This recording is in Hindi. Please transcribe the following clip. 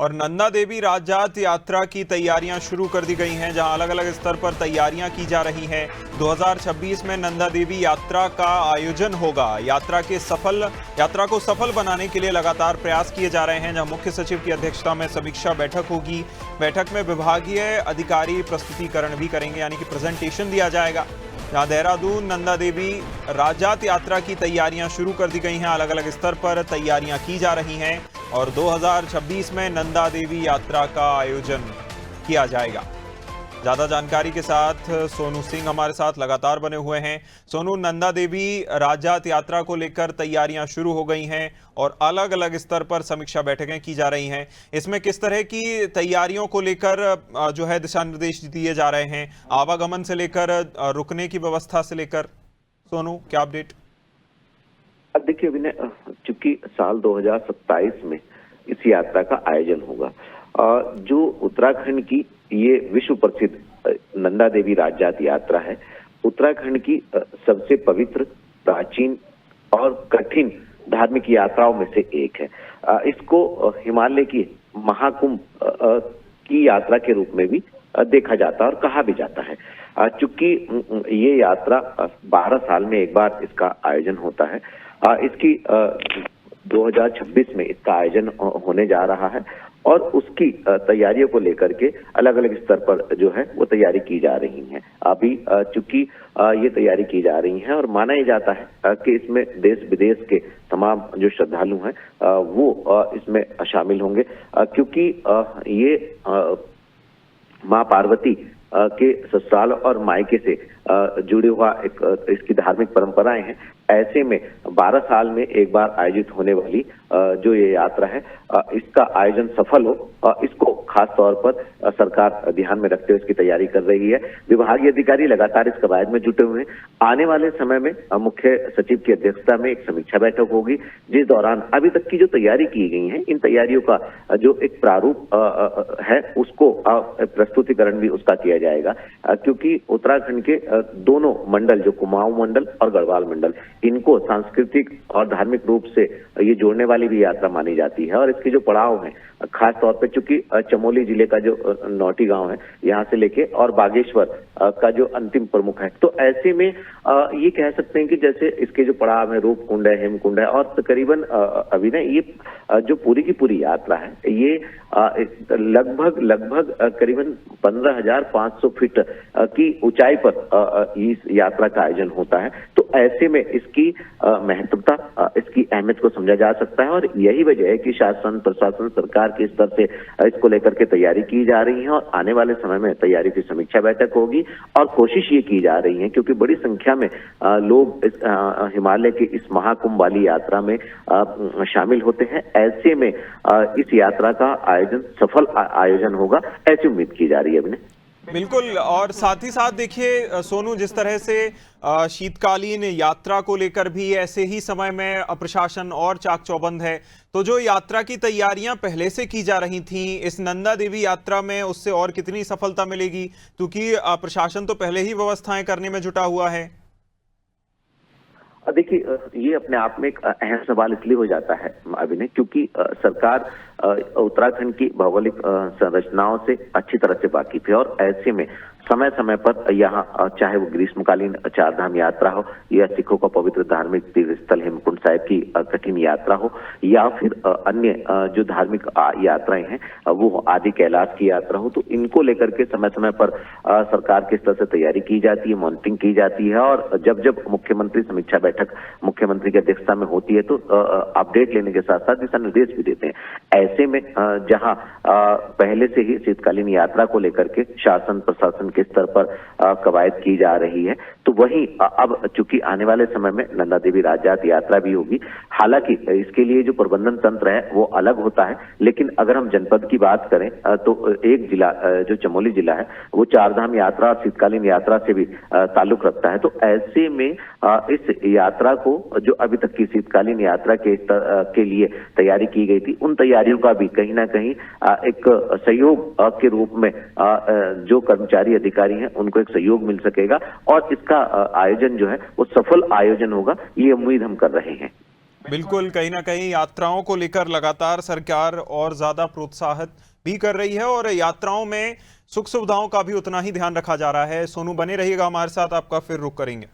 और नंदा देवी राजजात यात्रा की तैयारियां शुरू कर दी गई हैं, जहां अलग अलग स्तर पर तैयारियां की जा रही हैं। 2026 में नंदा देवी यात्रा का आयोजन होगा। यात्रा को सफल बनाने के लिए लगातार प्रयास किए जा रहे हैं, जहां मुख्य सचिव की अध्यक्षता में समीक्षा बैठक होगी। बैठक में विभागीय अधिकारी प्रस्तुतिकरण भी करेंगे, यानी कि प्रेजेंटेशन दिया जाएगा। जहां देहरादून नंदा देवी राजजात यात्रा की तैयारियां शुरू कर दी गई हैं, अलग अलग स्तर पर तैयारियां की जा रही हैं और 2026 में नंदा देवी यात्रा का आयोजन किया जाएगा। ज्यादा जानकारी के साथ सोनू सिंह हमारे साथ लगातार बने हुए हैं। सोनू, नंदा देवी राजजात यात्रा को लेकर तैयारियां शुरू हो गई हैं और अलग अलग स्तर पर समीक्षा बैठकें की जा रही हैं। इसमें किस तरह की तैयारियों को लेकर जो है दिशा निर्देश दिए जा रहे हैं, आवागमन से लेकर रुकने की व्यवस्था से लेकर? सोनू, क्या अपडेट? अब देखिए विनय, चूंकि साल 2027 में इस यात्रा का आयोजन होगा, जो उत्तराखंड की ये विश्व प्रसिद्ध नंदा देवी राजजात यात्रा है, उत्तराखंड की सबसे पवित्र, प्राचीन और कठिन धार्मिक यात्राओं में से एक है। इसको हिमालय की महाकुंभ की यात्रा के रूप में भी देखा जाता है और कहा भी जाता है। चूंकि ये यात्रा 12 साल में एक बार इसका आयोजन होता है, इसकी 2026 में इसका आयोजन होने जा रहा है और उसकी तैयारियों को लेकर के अलग अलग स्तर पर जो है वो तैयारी की जा रही है। अभी चूंकि ये तैयारी की जा रही है और माना ही जाता है कि इसमें देश विदेश के तमाम जो श्रद्धालु हैं वो इसमें शामिल होंगे, क्योंकि ये माँ पार्वती के ससुराल और मायके से जुड़े हुआ इसकी धार्मिक परंपराएं हैं। ऐसे में 12 साल में एक बार आयोजित होने वाली जो ये यात्रा है, इसका आयोजन सफल हो, इसको खास तौर पर सरकार ध्यान में रखते हुए इसकी तैयारी कर रही है। विभागीय अधिकारी लगातार इस कवायद में जुटे हुए हैं। आने वाले समय में मुख्य सचिव की अध्यक्षता में एक समीक्षा बैठक होगी, जिस दौरान अभी तक की जो तैयारी की गई है, इन तैयारियों का जो एक प्रारूप है उसको प्रस्तुतिकरण भी उसका किया जाएगा, क्योंकि उत्तराखंड के दोनों मंडल, जो कुमाऊं मंडल और गढ़वाल मंडल, इनको सांस्कृतिक और धार्मिक रूप से ये जोड़ने वाली भी यात्रा मानी जाती है। और इसके जो पड़ाव हैं, खास तौर पे चूंकि चमोली जिले का जो नौटी गांव है, यहाँ से लेके और बागेश्वर का जो अंतिम प्रमुख है, तो ऐसे में ये कह सकते हैं कि जैसे इसके जो पड़ाव है, रूपकुंड है, हेमकुंड है, और तकरीबन अभी ना ये जो पूरी की पूरी यात्रा है, ये लगभग करीबन 15,500 फीट की ऊंचाई पर इस यात्रा का आयोजन होता है। तो ऐसे में इसकी महत्वता, इसकी अहमियत को समझा जा सकता है और यही वजह है कि शासन, प्रशासन, सरकार के स्तर से इसको लेकर के तैयारी की जा रही है और आने वाले समय में तैयारी की समीक्षा बैठक होगी। और कोशिश ये की जा रही है, क्योंकि बड़ी संख्या में लोग इस हिमालय की इस महाकुंभ वाली यात्रा में शामिल होते हैं। ऐसे में इस यात्रा का आयोजन सफल आयोजन होगा, ऐसी उम्मीद की जा रही है। बिल्कुल, और साथ ही साथ देखिए सोनू, जिस तरह से शीतकालीन यात्रा को लेकर भी ऐसे ही समय में प्रशासन और चाक चौबंद है, तो जो यात्रा की तैयारियां पहले से की जा रही थीं, इस नंदा देवी यात्रा में उससे और कितनी सफलता मिलेगी? क्योंकि प्रशासन तो पहले ही व्यवस्थाएं करने में जुटा हुआ है। देखिए, ये अपने आप में एक अहम सवाल इसलिए हो जाता है अभिनय, क्योंकि सरकार उत्तराखंड की भौगोलिक संरचनाओं से अच्छी तरह से वाकिफ है और ऐसे में समय समय पर यहाँ चाहे वो ग्रीष्मकालीन चारधाम यात्रा हो या सिखों का पवित्र धार्मिक तीर्थ स्थल हेमकुंड साहिब की कठिन यात्रा हो या फिर अन्य जो धार्मिक यात्राएं हैं वो आदि कैलाश की यात्रा हो, तो इनको लेकर के समय समय पर सरकार के स्तर से तैयारी की जाती है, मॉनिटरिंग की जाती है और जब जब मुख्यमंत्री समीक्षा बैठक मुख्यमंत्री की अध्यक्षता में होती है तो अपडेट लेने के साथ साथ दिशा निर्देश भी देते हैं। ऐसे में जहां पहले से ही शीतकालीन यात्रा को लेकर के शासन, प्रशासन के स्तर पर कवायद की जा रही है, तो वही अब चूंकि आने वाले समय में नंदा देवी राजजात यात्रा भी होगी। हालांकि इसके लिए जो प्रबंधन तंत्र है वो अलग होता है, लेकिन अगर हम जनपद की बात करें तो एक जिला जो चमोली जिला है वो चारधाम यात्रा और शीतकालीन यात्रा से भी ताल्लुक रखता है। तो ऐसे में इस यात्रा को जो अभी तक की शीतकालीन यात्रा के लिए तैयारी की गई थी, उन तैयारियों का भी कहीं ना कहीं एक सहयोग के रूप में जो कर्मचारी अधिकारी हैं उनको एक सहयोग मिल सकेगा और इसका आयोजन जो है वो सफल आयोजन होगा, ये उम्मीद हम कर रहे हैं। बिल्कुल, कहीं ना कहीं यात्राओं को लेकर लगातार सरकार और ज्यादा प्रोत्साहित भी कर रही है और यात्राओं में सुख सुविधाओं का भी उतना ही ध्यान रखा जा रहा है। सोनू, बने रहिएगा हमारे साथ, आपका फिर रुख करेंगे।